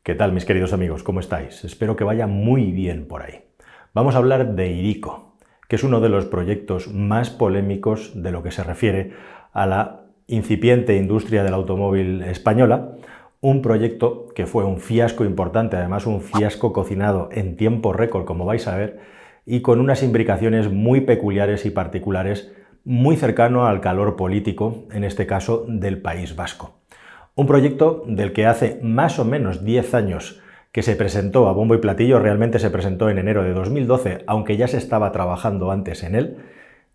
¿Qué tal, mis queridos amigos? ¿Cómo estáis? Espero que vaya muy bien por ahí. Vamos a hablar de Hiriko, que es uno de los proyectos más polémicos de lo que se refiere a la incipiente industria del automóvil española, un proyecto que fue un fiasco importante, además un fiasco cocinado en tiempo récord, como vais a ver, y con unas imbricaciones muy peculiares y particulares, muy cercano al calor político, en este caso del País Vasco. Un proyecto del que hace más o menos 10 años que se presentó a bombo y platillo, realmente se presentó en enero de 2012, aunque ya se estaba trabajando antes en él,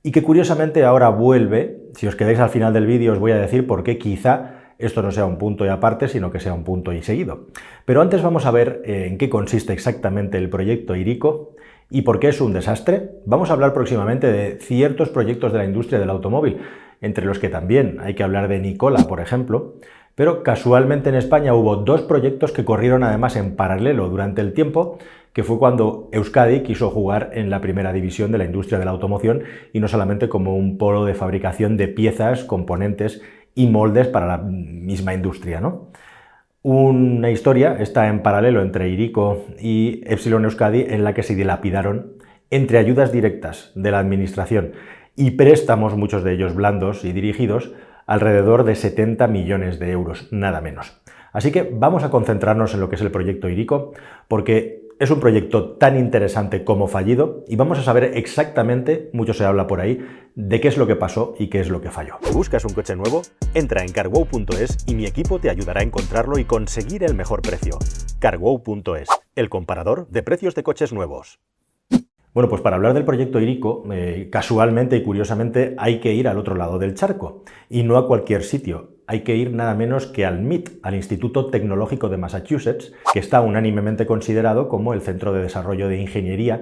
y que curiosamente ahora vuelve. Si os quedáis al final del vídeo os voy a decir por qué quizá esto no sea un punto y aparte, sino que sea un punto y seguido. Pero antes vamos a ver en qué consiste exactamente el proyecto Hiriko y por qué es un desastre. Vamos a hablar próximamente de ciertos proyectos de la industria del automóvil, entre los que también hay que hablar de Nikola, por ejemplo. Pero casualmente en España hubo dos proyectos que corrieron además en paralelo durante el tiempo, que fue cuando Euskadi quiso jugar en la primera división de la industria de la automoción y no solamente como un polo de fabricación de piezas, componentes y moldes para la misma industria, ¿no? Una historia está en paralelo entre Hiriko y Epsilon Euskadi, en la que se dilapidaron entre ayudas directas de la administración y préstamos, muchos de ellos blandos y dirigidos, alrededor de 70 millones de euros, nada menos. Así que vamos a concentrarnos en lo que es el proyecto Hiriko, porque es un proyecto tan interesante como fallido y vamos a saber exactamente, mucho se habla por ahí, de qué es lo que pasó y qué es lo que falló. ¿Buscas un coche nuevo? Entra en carwow.es y mi equipo te ayudará a encontrarlo y conseguir el mejor precio. Carwow.es, el comparador de precios de coches nuevos. Bueno, pues para hablar del proyecto Hiriko, casualmente y curiosamente hay que ir al otro lado del charco, y no a cualquier sitio. Hay que ir nada menos que al MIT, al Instituto Tecnológico de Massachusetts, que está unánimemente considerado como el centro de desarrollo de ingeniería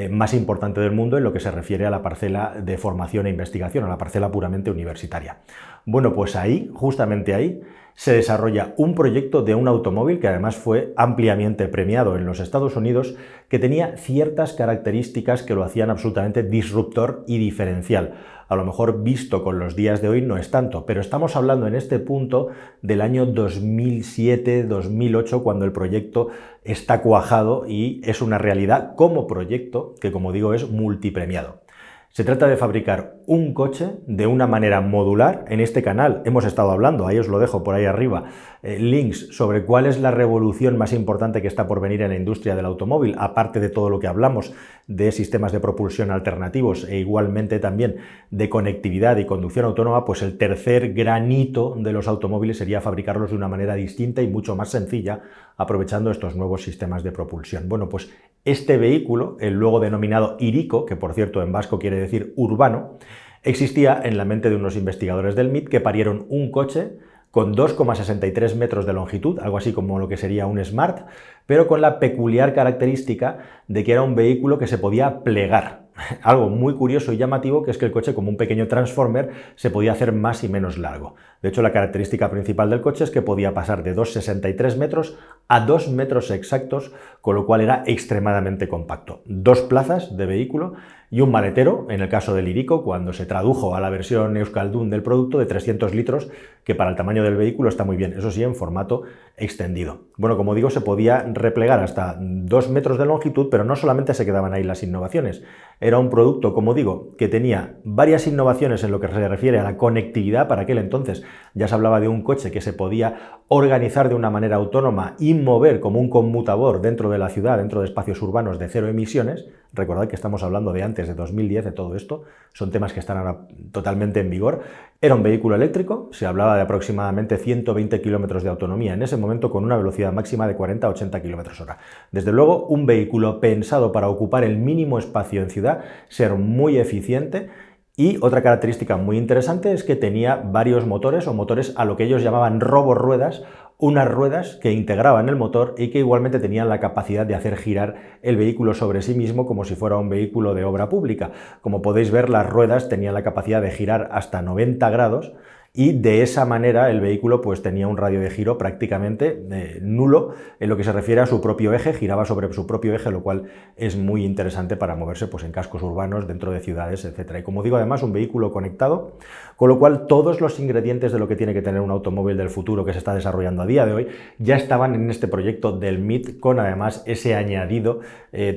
más importante del mundo en lo que se refiere a la parcela de formación e investigación, a la parcela puramente universitaria. Bueno, pues ahí, justamente ahí, se desarrolla un proyecto de un automóvil que además fue ampliamente premiado en los Estados Unidos, que tenía ciertas características que lo hacían absolutamente disruptor y diferencial. A lo mejor visto con los días de hoy no es tanto, pero estamos hablando en este punto del año 2007-2008, cuando el proyecto está cuajado y es una realidad como proyecto que, como digo, es multipremiado. Se trata de fabricar un coche de una manera modular. En este canal hemos estado hablando, ahí os lo dejo por ahí arriba, links sobre cuál es la revolución más importante que está por venir en la industria del automóvil, aparte de todo lo que hablamos de sistemas de propulsión alternativos e igualmente también de conectividad y conducción autónoma. Pues el tercer gran hito de los automóviles sería fabricarlos de una manera distinta y mucho más sencilla, aprovechando estos nuevos sistemas de propulsión. Bueno, pues este vehículo, el luego denominado Hiriko, que por cierto en vasco quiere decir urbano, existía en la mente de unos investigadores del MIT que parieron un coche con 2,63 metros de longitud, algo así como lo que sería un Smart, pero con la peculiar característica de que era un vehículo que se podía plegar. Algo muy curioso y llamativo, que es que el coche, como un pequeño transformer, se podía hacer más y menos largo. De hecho, la característica principal del coche es que podía pasar de 2,63 metros a 2 metros exactos, con lo cual era extremadamente compacto. Dos plazas de vehículo y un maletero, en el caso del Hiriko, cuando se tradujo a la versión euskaldun del producto, de 300 litros, que para el tamaño del vehículo está muy bien, eso sí, en formato extendido. Bueno, como digo, se podía replegar hasta 2 metros de longitud, pero no solamente se quedaban ahí las innovaciones. Era un producto, como digo, que tenía varias innovaciones en lo que se refiere a la conectividad. Para aquel entonces ya se hablaba de un coche que se podía organizar de una manera autónoma y mover como un conmutador dentro de la ciudad, dentro de espacios urbanos de cero emisiones. Recordad que estamos hablando de antes de 2010, de todo esto, son temas que están ahora totalmente en vigor. Era un vehículo eléctrico, se hablaba de aproximadamente 120 kilómetros de autonomía en ese momento, con una velocidad máxima de 40 a 80 kilómetros hora. Desde luego, un vehículo pensado para ocupar el mínimo espacio en ciudad, ser muy eficiente. Y otra característica muy interesante es que tenía varios motores, o motores a lo que ellos llamaban roborruedas, unas ruedas que integraban el motor y que igualmente tenían la capacidad de hacer girar el vehículo sobre sí mismo como si fuera un vehículo de obra pública. Como podéis ver, las ruedas tenían la capacidad de girar hasta 90 grados y de esa manera el vehículo pues tenía un radio de giro prácticamente nulo en lo que se refiere a su propio eje, giraba sobre su propio eje, lo cual es muy interesante para moverse pues en cascos urbanos, dentro de ciudades, etc. Y como digo, además un vehículo conectado, con lo cual todos los ingredientes de lo que tiene que tener un automóvil del futuro que se está desarrollando a día de hoy ya estaban en este proyecto del MIT, con además ese añadido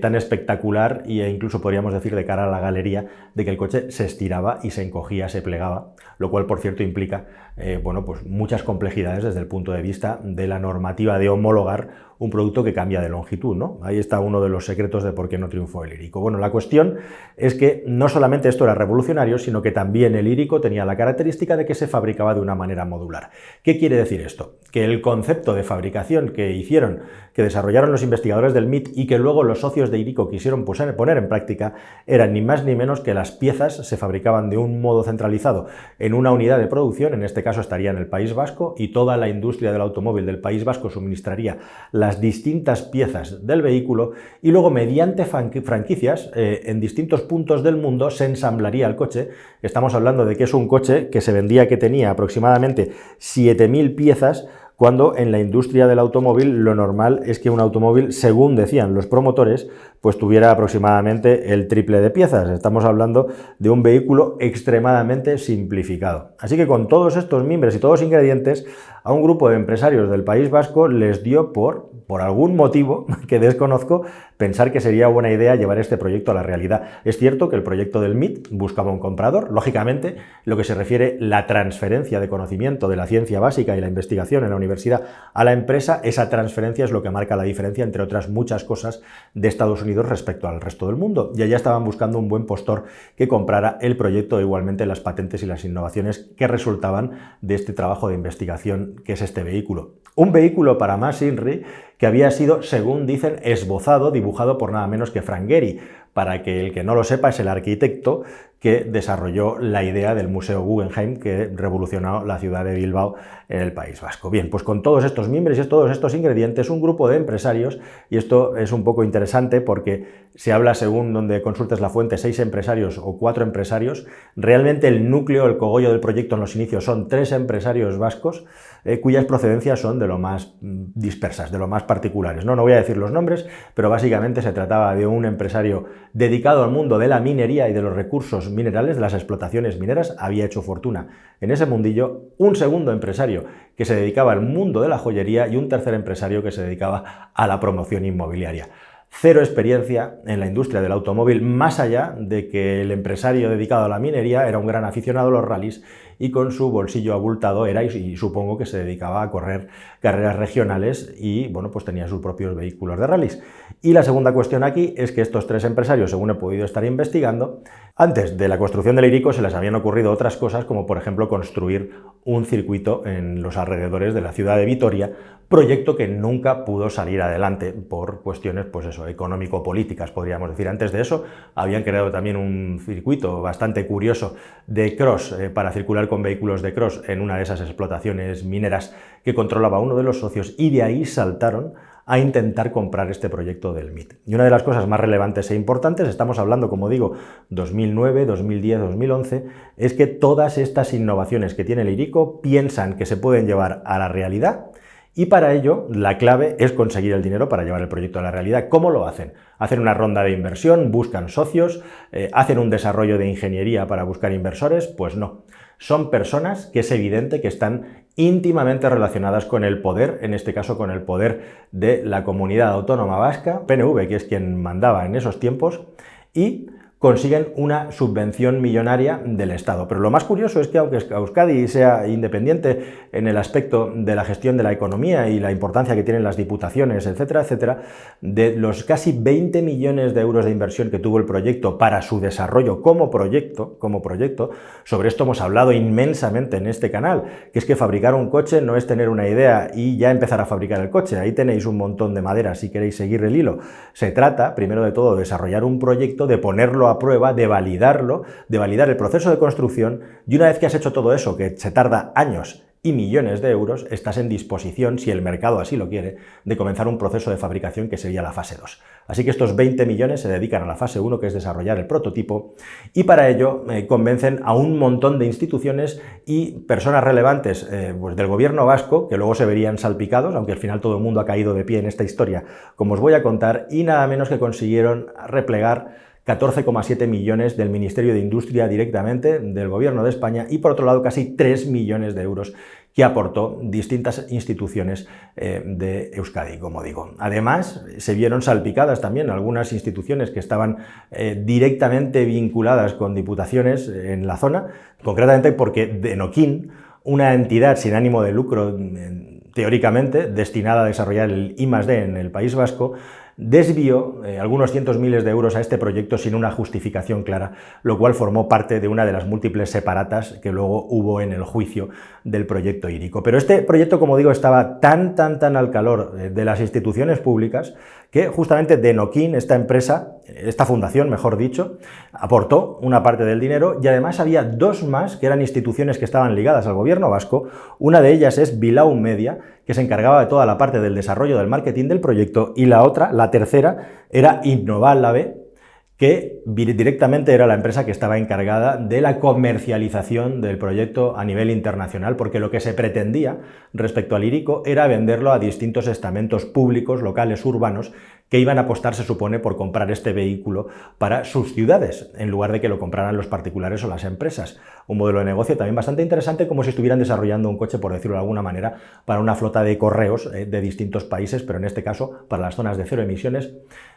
tan espectacular e incluso podríamos decir de cara a la galería de que el coche se estiraba y se encogía, se plegaba, lo cual por cierto implica bueno, pues muchas complejidades desde el punto de vista de la normativa de homologar un producto que cambia de longitud, ¿no? Ahí está uno de los secretos de por qué no triunfó el Lyrico. Bueno, la cuestión es que no solamente esto era revolucionario, sino que también el Lyrico tenía la característica de que se fabricaba de una manera modular. ¿Qué quiere decir esto? Que el concepto de fabricación que desarrollaron los investigadores del MIT y que luego los socios de Lyrico quisieron poner en práctica, eran ni más ni menos que las piezas se fabricaban de un modo centralizado en una unidad de producción, en este caso estaría en el País Vasco, y toda la industria del automóvil del País Vasco suministraría las distintas piezas del vehículo y luego mediante franquicias en distintos puntos del mundo se ensamblaría el coche. Estamos hablando de que es un coche que se vendía, que tenía aproximadamente 7.000 piezas, cuando en la industria del automóvil lo normal es que un automóvil, según decían los promotores, pues tuviera aproximadamente el triple de piezas. Estamos hablando de un vehículo extremadamente simplificado. Así que con todos estos mimbres y todos los ingredientes, a un grupo de empresarios del País Vasco les dio por algún motivo que desconozco, pensar que sería buena idea llevar este proyecto a la realidad. Es cierto que el proyecto del MIT buscaba un comprador, lógicamente, lo que se refiere a la transferencia de conocimiento de la ciencia básica y la investigación en la universidad a la empresa, esa transferencia es lo que marca la diferencia, entre otras muchas cosas, de Estados Unidos respecto al resto del mundo. Y allá estaban buscando un buen postor que comprara el proyecto, igualmente las patentes y las innovaciones que resultaban de este trabajo de investigación que es este vehículo. Un vehículo para más INRI que había sido, según dicen, esbozado, dibujado por nada menos que Frank Gehry. Para que el que no lo sepa, es el arquitecto que desarrolló la idea del Museo Guggenheim que revolucionó la ciudad de Bilbao en el País Vasco. Bien, pues con todos estos mimbres y todos estos ingredientes, un grupo de empresarios, y esto es un poco interesante porque se habla, según donde consultes la fuente, 6 empresarios o 4 empresarios, realmente el núcleo, el cogollo del proyecto en los inicios son 3 empresarios vascos, cuyas procedencias son de lo más dispersas, de lo más particulares. No voy a decir los nombres, pero básicamente se trataba de un empresario dedicado al mundo de la minería y de los recursos minerales, de las explotaciones mineras, había hecho fortuna en ese mundillo, un segundo empresario que se dedicaba al mundo de la joyería y un tercer empresario que se dedicaba a la promoción inmobiliaria. Cero experiencia en la industria del automóvil, más allá de que el empresario dedicado a la minería era un gran aficionado a los rallies y con su bolsillo abultado era, y supongo que se dedicaba a correr carreras regionales y, bueno, pues tenía sus propios vehículos de rallies. Y la segunda cuestión aquí es que estos 3 empresarios, según he podido estar investigando, antes de la construcción del Lyrico se les habían ocurrido otras cosas, como por ejemplo construir un circuito en los alrededores de la ciudad de Vitoria, proyecto que nunca pudo salir adelante por cuestiones, pues eso, económico-políticas, podríamos decir. Antes de eso habían creado también un circuito bastante curioso de cross para circular con vehículos de cross en una de esas explotaciones mineras que controlaba uno de los socios, y de ahí saltaron a intentar comprar este proyecto del MIT. Y una de las cosas más relevantes e importantes, estamos hablando, como digo, 2009, 2010, 2011, es que todas estas innovaciones que tiene el Lyrico piensan que se pueden llevar a la realidad, y para ello la clave es conseguir el dinero para llevar el proyecto a la realidad. ¿Cómo lo hacen? Hacen una ronda de inversión, buscan socios, hacen un desarrollo de ingeniería para buscar inversores. Pues no. Son personas que es evidente que están íntimamente relacionadas con el poder, en este caso con el poder de la Comunidad Autónoma Vasca, PNV, que es quien mandaba en esos tiempos, y consiguen una subvención millonaria del Estado. Pero lo más curioso es que aunque Euskadi sea independiente en el aspecto de la gestión de la economía y la importancia que tienen las diputaciones, etcétera, etcétera, de los casi 20 millones de euros de inversión que tuvo el proyecto para su desarrollo como proyecto, sobre esto hemos hablado inmensamente en este canal, que es que fabricar un coche no es tener una idea y ya empezar a fabricar el coche. Ahí tenéis un montón de madera si queréis seguir el hilo. Se trata, primero de todo, de desarrollar un proyecto, de ponerlo a prueba, de validarlo, de validar el proceso de construcción, y una vez que has hecho todo eso, que se tarda años y millones de euros, estás en disposición, si el mercado así lo quiere, de comenzar un proceso de fabricación que sería la fase 2. Así que estos 20 millones se dedican a la fase 1, que es desarrollar el prototipo, y para ello convencen a un montón de instituciones y personas relevantes pues del gobierno vasco, que luego se verían salpicados, aunque al final todo el mundo ha caído de pie en esta historia, como os voy a contar, y nada menos que consiguieron replegar 14,7 millones del Ministerio de Industria directamente, del Gobierno de España, y por otro lado casi 3 millones de euros que aportó distintas instituciones de Euskadi, como digo. Además, se vieron salpicadas también algunas instituciones que estaban directamente vinculadas con diputaciones en la zona, concretamente porque Denokin, una entidad sin ánimo de lucro, teóricamente destinada a desarrollar el I+D en el País Vasco, desvió algunos cientos miles de euros a este proyecto sin una justificación clara, lo cual formó parte de una de las múltiples separatas que luego hubo en el juicio del proyecto Hiriko. Pero este proyecto, como digo, estaba tan al calor de las instituciones públicas que justamente Denokin, esta empresa, esta fundación, mejor dicho, aportó una parte del dinero, y además había dos más que eran instituciones que estaban ligadas al gobierno vasco. Una de ellas es Vilau Media, que se encargaba de toda la parte del desarrollo del marketing del proyecto, y la otra, la tercera, era Innovalave, que directamente era la empresa que estaba encargada de la comercialización del proyecto a nivel internacional, porque lo que se pretendía respecto al Hiriko era venderlo a distintos estamentos públicos, locales, urbanos, que iban a apostar, se supone, por comprar este vehículo para sus ciudades, en lugar de que lo compraran los particulares o las empresas. Un modelo de negocio también bastante interesante, como si estuvieran desarrollando un coche, por decirlo de alguna manera, para una flota de correos de distintos países, pero en este caso para las zonas de cero emisiones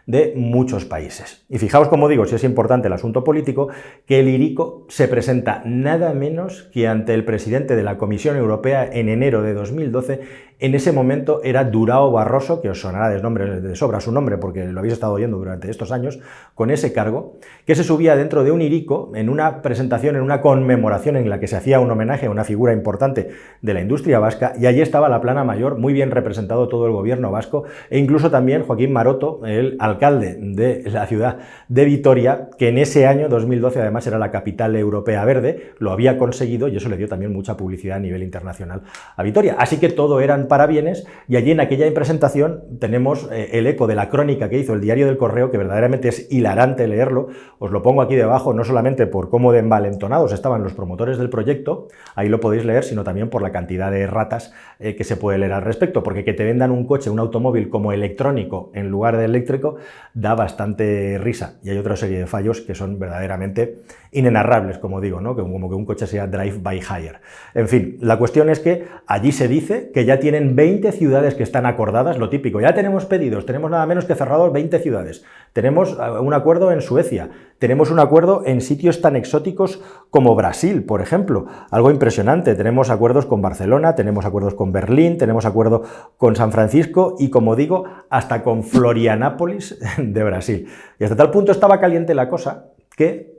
de muchos países. Y fijaos, como digo, si es importante el asunto político, que el Hiriko se presenta nada menos que ante el presidente de la Comisión Europea en enero de 2012. En ese momento era Durão Barroso, que os sonará de sobra su nombre porque lo habéis estado oyendo durante estos años, con ese cargo, que se subía dentro de un Hiriko en una presentación, en una conmemoración en la que se hacía un homenaje a una figura importante de la industria vasca, y allí estaba la plana mayor, muy bien representado todo el gobierno vasco, e incluso también Joaquín Maroto, el alcalde de la ciudad de Vitoria, que en ese año 2012 además era la capital europea verde, lo había conseguido, y eso le dio también mucha publicidad a nivel internacional a Vitoria. Así que todo eran parabienes, y allí en aquella presentación tenemos el eco de la crónica que hizo el Diario del Correo, que verdaderamente es hilarante leerlo. Os lo pongo aquí debajo, no solamente por cómo de envalentonados estaban los promotores del proyecto, ahí lo podéis leer, sino también por la cantidad de erratas que se puede leer al respecto, porque que te vendan un coche, un automóvil como electrónico en lugar de eléctrico, da bastante risa, y hay otra serie de fallos que son verdaderamente inenarrables, como digo, ¿no? Como que un coche sea drive by hire. En fin, la cuestión es que allí se dice que ya tienen 20 ciudades que están acordadas, lo típico, ya tenemos pedidos, tenemos nada menos que cerrados 20 ciudades, tenemos un acuerdo en Suecia, tenemos un acuerdo en sitios tan exóticos como Brasil, por ejemplo, algo impresionante, tenemos acuerdos con Barcelona, tenemos acuerdos con Berlín, tenemos acuerdo con San Francisco y, como digo, hasta con Florianápolis de Brasil. Y hasta tal punto estaba caliente la cosa que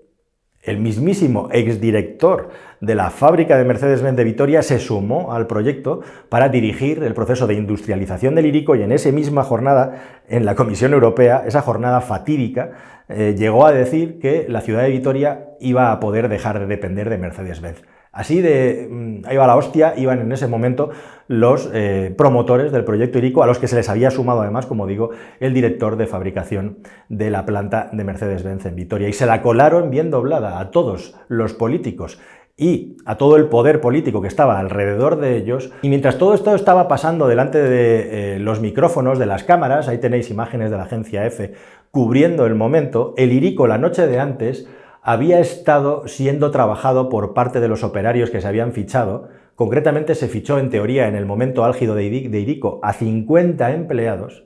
el mismísimo exdirector de la fábrica de Mercedes-Benz de Vitoria se sumó al proyecto para dirigir el proceso de industrialización del Hiriko, y en esa misma jornada, en la Comisión Europea, esa jornada fatídica, llegó a decir que la ciudad de Vitoria iba a poder dejar de depender de Mercedes-Benz. Así de ahí va la hostia, iban en ese momento los promotores del proyecto Hiriko, a los que se les había sumado además, como digo, el director de fabricación de la planta de Mercedes-Benz en Vitoria, y se la colaron bien doblada a todos los políticos y a todo el poder político que estaba alrededor de ellos. Y mientras todo esto estaba pasando delante de los micrófonos, de las cámaras, ahí tenéis imágenes de la agencia EFE cubriendo el momento, el Hiriko la noche de antes había estado siendo trabajado por parte de los operarios que se habían fichado. Concretamente se fichó, en teoría, en el momento álgido de Hiriko, a 50 empleados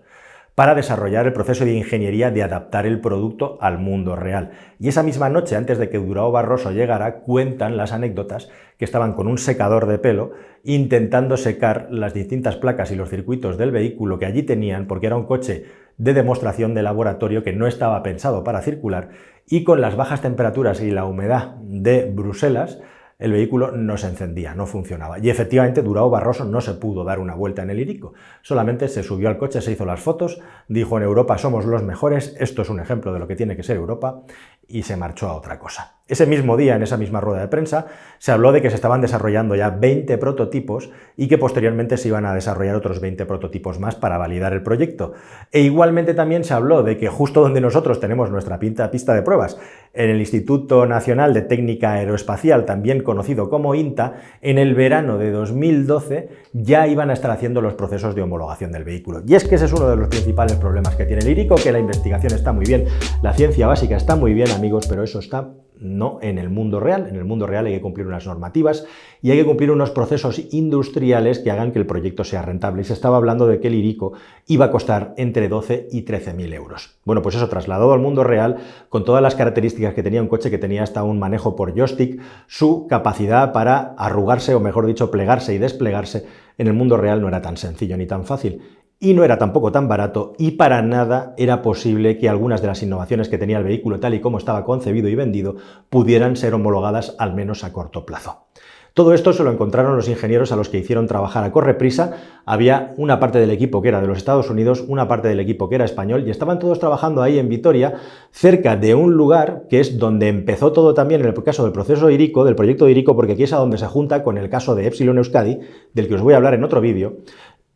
para desarrollar el proceso de ingeniería de adaptar el producto al mundo real. Y esa misma noche, antes de que Durão Barroso llegara, cuentan las anécdotas que estaban con un secador de pelo intentando secar las distintas placas y los circuitos del vehículo que allí tenían, porque era un coche de demostración de laboratorio que no estaba pensado para circular, y con las bajas temperaturas y la humedad de Bruselas, el vehículo no se encendía, no funcionaba. Y efectivamente Durão Barroso no se pudo dar una vuelta en el Hiriko, solamente se subió al coche, se hizo las fotos, dijo: en Europa somos los mejores, esto es un ejemplo de lo que tiene que ser Europa, y se marchó a otra cosa. Ese mismo día, en esa misma rueda de prensa, se habló de que se estaban desarrollando ya 20 prototipos y que posteriormente se iban a desarrollar otros 20 prototipos más para validar el proyecto. E igualmente también se habló de que justo donde nosotros tenemos nuestra pista de pruebas, en el Instituto Nacional de Técnica Aeroespacial, también conocido como INTA, en el verano de 2012 ya iban a estar haciendo los procesos de homologación del vehículo. Y es que ese es uno de los principales problemas que tiene el Hiriko, que la investigación está muy bien, la ciencia básica está muy bien, amigos, pero eso está no en el mundo real. En el mundo real hay que cumplir unas normativas y hay que cumplir unos procesos industriales que hagan que el proyecto sea rentable. Y se estaba hablando de que el Hiriko iba a costar entre 12 y 13.000 euros. Bueno, pues eso trasladado al mundo real, con todas las características que tenía un coche, que tenía hasta un manejo por joystick, su capacidad para arrugarse, o mejor dicho, plegarse y desplegarse, en el mundo real no era tan sencillo ni tan fácil. Y no era tampoco tan barato, y para nada era posible que algunas de las innovaciones que tenía el vehículo tal y como estaba concebido y vendido pudieran ser homologadas al menos a corto plazo. Todo esto se lo encontraron los ingenieros a los que hicieron trabajar a correprisa. Había una parte del equipo que era de los Estados Unidos, una parte del equipo que era español, y estaban todos trabajando ahí en Vitoria, cerca de un lugar que es donde empezó todo también en el caso del proceso Hiriko, del proyecto Hiriko, porque aquí es a donde se junta con el caso de Epsilon Euskadi, del que os voy a hablar en otro vídeo.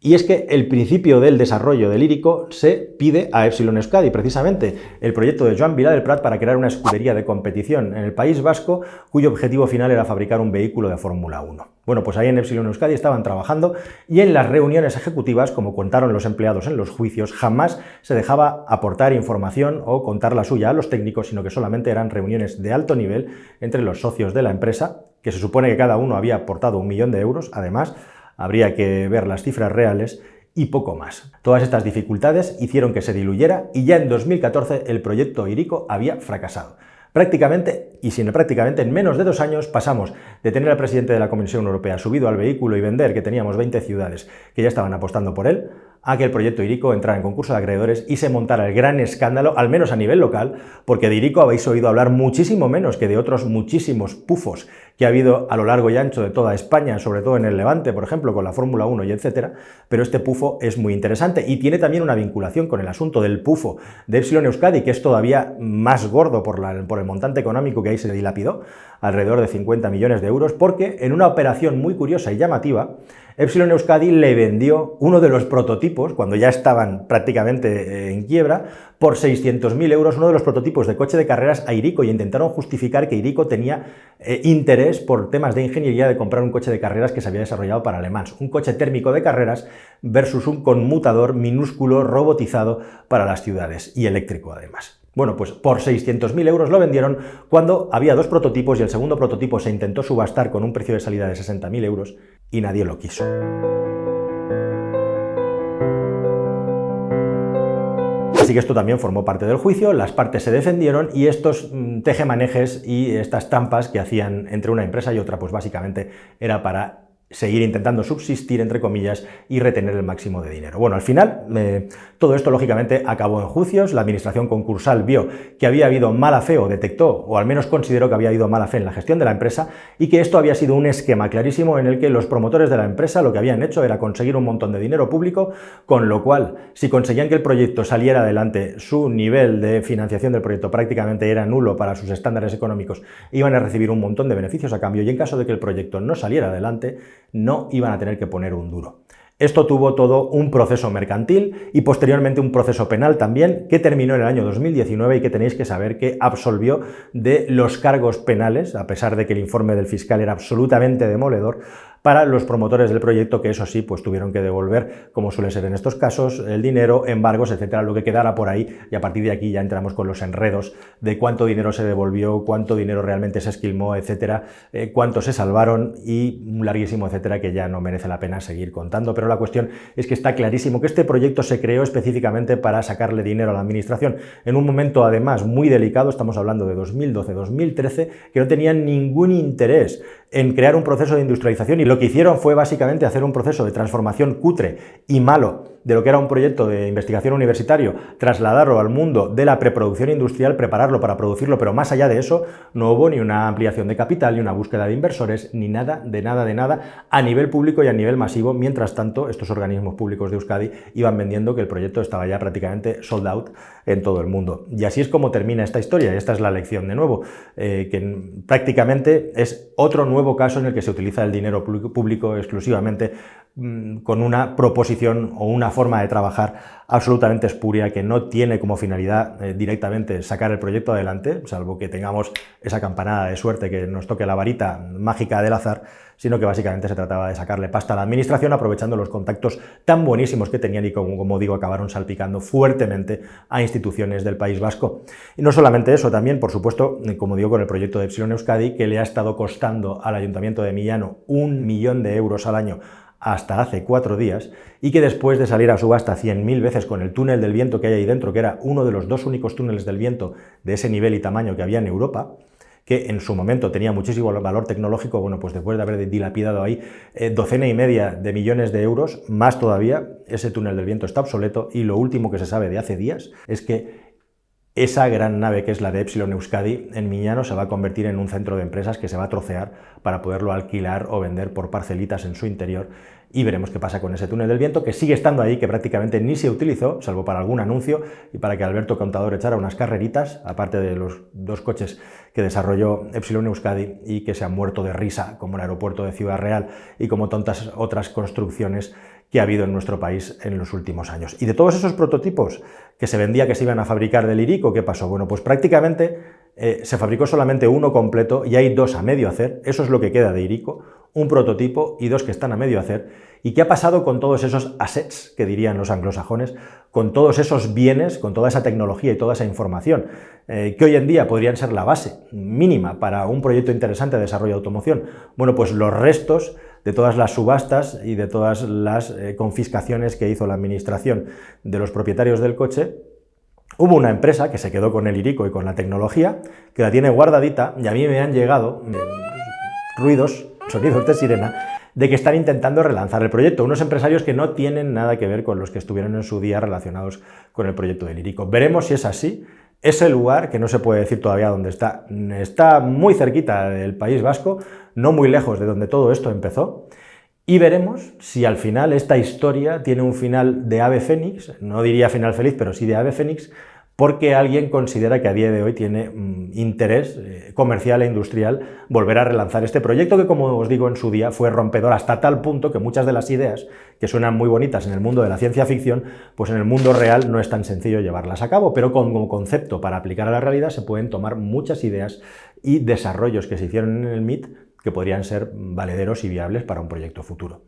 Y es que el principio del desarrollo del Hiriko se pide a Epsilon Euskadi, precisamente el proyecto de Joan Vila del Prat para crear una escudería de competición en el País Vasco, cuyo objetivo final era fabricar un vehículo de Fórmula 1. Bueno, pues ahí en Epsilon Euskadi estaban trabajando, y en las reuniones ejecutivas, como contaron los empleados en los juicios, jamás se dejaba aportar información o contar la suya a los técnicos, sino que solamente eran reuniones de alto nivel entre los socios de la empresa, que se supone que cada uno había aportado 1 millón de euros, además. Habría que ver las cifras reales y poco más. Todas estas dificultades hicieron que se diluyera, y ya en 2014 el proyecto Hiriko había fracasado. Prácticamente, y sin prácticamente, en menos de 2 años pasamos de tener al presidente de la Comisión Europea subido al vehículo y vender que teníamos 20 ciudades que ya estaban apostando por él, a que el proyecto Hiriko entrara en concurso de acreedores y se montara el gran escándalo, al menos a nivel local, porque de Hiriko habéis oído hablar muchísimo menos que de otros muchísimos pufos que ha habido a lo largo y ancho de toda España, sobre todo en el Levante, por ejemplo, con la Fórmula 1 y etcétera, pero este pufo es muy interesante y tiene también una vinculación con el asunto del pufo de Epsilon Euskadi, que es todavía más gordo por el montante económico que ahí se dilapidó, alrededor de 50 millones de euros, porque en una operación muy curiosa y llamativa, Epsilon Euskadi le vendió uno de los prototipos, cuando ya estaban prácticamente en quiebra, por 600.000 euros, uno de los prototipos de coche de carreras a Hiriko, y intentaron justificar que Hiriko tenía interés por temas de ingeniería de comprar un coche de carreras que se había desarrollado para Le Mans, un coche térmico de carreras versus un conmutador minúsculo robotizado para las ciudades y eléctrico además. Bueno, pues por 600.000 euros lo vendieron cuando había 2 prototipos y el segundo prototipo se intentó subastar con un precio de salida de 60.000 euros y nadie lo quiso. Así que esto también formó parte del juicio, las partes se defendieron y estos tejemanejes y estas trampas que hacían entre una empresa y otra, pues básicamente era para seguir intentando subsistir, entre comillas, y retener el máximo de dinero. Bueno, al final, todo esto lógicamente acabó en juicios. La administración concursal vio que había habido mala fe, o detectó, o al menos consideró que había habido mala fe en la gestión de la empresa, y que esto había sido un esquema clarísimo en el que los promotores de la empresa lo que habían hecho era conseguir un montón de dinero público, con lo cual, si conseguían que el proyecto saliera adelante, su nivel de financiación del proyecto prácticamente era nulo para sus estándares económicos, iban a recibir un montón de beneficios a cambio, y en caso de que el proyecto no saliera adelante, no iban a tener que poner un duro. Esto tuvo todo un proceso mercantil y posteriormente un proceso penal también, que terminó en el año 2019 y que tenéis que saber que absolvió de los cargos penales, a pesar de que el informe del fiscal era absolutamente demoledor, para los promotores del proyecto, que eso sí, pues tuvieron que devolver, como suele ser en estos casos, el dinero, embargos, etcétera, lo que quedara por ahí, y a partir de aquí ya entramos con los enredos de cuánto dinero se devolvió, cuánto dinero realmente se esquilmó, etcétera, cuánto se salvaron y un larguísimo etcétera que ya no merece la pena seguir contando, pero la cuestión es que está clarísimo que este proyecto se creó específicamente para sacarle dinero a la administración en un momento además muy delicado, estamos hablando de 2012-2013, que no tenían ningún interés en crear un proceso de industrialización, y lo que hicieron fue básicamente hacer un proceso de transformación cutre y malo de lo que era un proyecto de investigación universitario, trasladarlo al mundo de la preproducción industrial, prepararlo para producirlo, pero más allá de eso no hubo ni una ampliación de capital, ni una búsqueda de inversores, ni nada a nivel público y a nivel masivo. Mientras tanto, estos organismos públicos de Euskadi iban vendiendo que el proyecto estaba ya prácticamente sold out en todo el mundo. Y así es como termina esta historia, y esta es la lección de nuevo, que prácticamente es otro nuevo caso en el que se utiliza el dinero público exclusivamente con una proposición o una forma de trabajar absolutamente espuria, que no tiene como finalidad directamente sacar el proyecto adelante, salvo que tengamos esa campanada de suerte que nos toque la varita mágica del azar, sino que básicamente se trataba de sacarle pasta a la administración aprovechando los contactos tan buenísimos que tenían y como digo, acabaron salpicando fuertemente a instituciones del País Vasco. Y no solamente eso, también, por supuesto, como digo, con el proyecto de Epsilon Euskadi, que le ha estado costando al Ayuntamiento de Millano 1 millón de euros al año hasta hace 4 días, y que después de salir a subasta 100.000 veces con el túnel del viento que hay ahí dentro, que era uno de los 2 únicos túneles del viento de ese nivel y tamaño que había en Europa, que en su momento tenía muchísimo valor tecnológico, bueno, pues después de haber dilapidado ahí 12,5 de millones de euros, más todavía, ese túnel del viento está obsoleto, y lo último que se sabe de hace días es que esa gran nave que es la de Epsilon Euskadi en Miñano se va a convertir en un centro de empresas que se va a trocear para poderlo alquilar o vender por parcelitas en su interior, y veremos qué pasa con ese túnel del viento, que sigue estando ahí, que prácticamente ni se utilizó, salvo para algún anuncio y para que Alberto Contador echara unas carreritas, aparte de los 2 coches que desarrolló Epsilon Euskadi y que se han muerto de risa, como el aeropuerto de Ciudad Real y como tantas otras construcciones que ha habido en nuestro país en los últimos años. Y de todos esos prototipos que se vendía que se iban a fabricar del Hiriko, ¿qué pasó? Bueno, pues prácticamente se fabricó solamente uno completo y hay 2 a medio hacer. Eso es lo que queda de Hiriko, un prototipo y 2 que están a medio hacer. ¿Y qué ha pasado con todos esos assets, que dirían los anglosajones, con todos esos bienes, con toda esa tecnología y toda esa información, que hoy en día podrían ser la base mínima para un proyecto interesante de desarrollo de automoción? Bueno, pues los restos de todas las subastas y de todas las confiscaciones que hizo la administración de los propietarios del coche. Hubo una empresa que se quedó con el Hiriko y con la tecnología, que la tiene guardadita, y a mí me han llegado sonidos de sirena, de que están intentando relanzar el proyecto. Unos empresarios que no tienen nada que ver con los que estuvieron en su día relacionados con el proyecto del Hiriko. Veremos si es así. Ese lugar, que no se puede decir todavía dónde está, está muy cerquita del País Vasco, no muy lejos de donde todo esto empezó, y veremos si al final esta historia tiene un final de ave fénix, no diría final feliz, pero sí de ave fénix, porque alguien considera que a día de hoy tiene interés comercial e industrial volver a relanzar este proyecto, que, como os digo, en su día fue rompedor hasta tal punto que muchas de las ideas que suenan muy bonitas en el mundo de la ciencia ficción, pues en el mundo real no es tan sencillo llevarlas a cabo, pero como concepto para aplicar a la realidad se pueden tomar muchas ideas y desarrollos que se hicieron en el MIT que podrían ser valederos y viables para un proyecto futuro.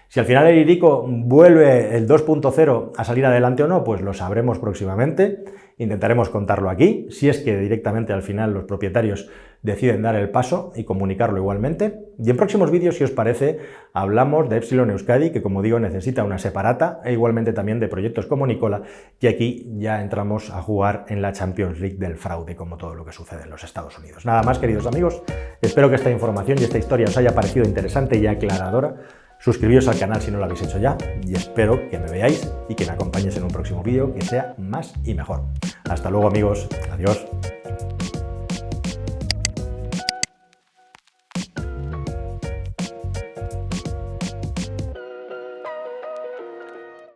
Si al final el Hiriko vuelve el 2.0 a salir adelante o no, pues lo sabremos próximamente. Intentaremos contarlo aquí, si es que directamente al final los propietarios deciden dar el paso y comunicarlo igualmente. Y en próximos vídeos, si os parece, hablamos de Epsilon Euskadi, que, como digo, necesita una separata, e igualmente también de proyectos como Nikola, que aquí ya entramos a jugar en la Champions League del fraude, como todo lo que sucede en los Estados Unidos. Nada más, queridos amigos, espero que esta información y esta historia os haya parecido interesante y aclaradora. Suscribíos al canal si no lo habéis hecho ya, y espero que me veáis y que me acompañéis en un próximo vídeo que sea más y mejor. Hasta luego, amigos. Adiós.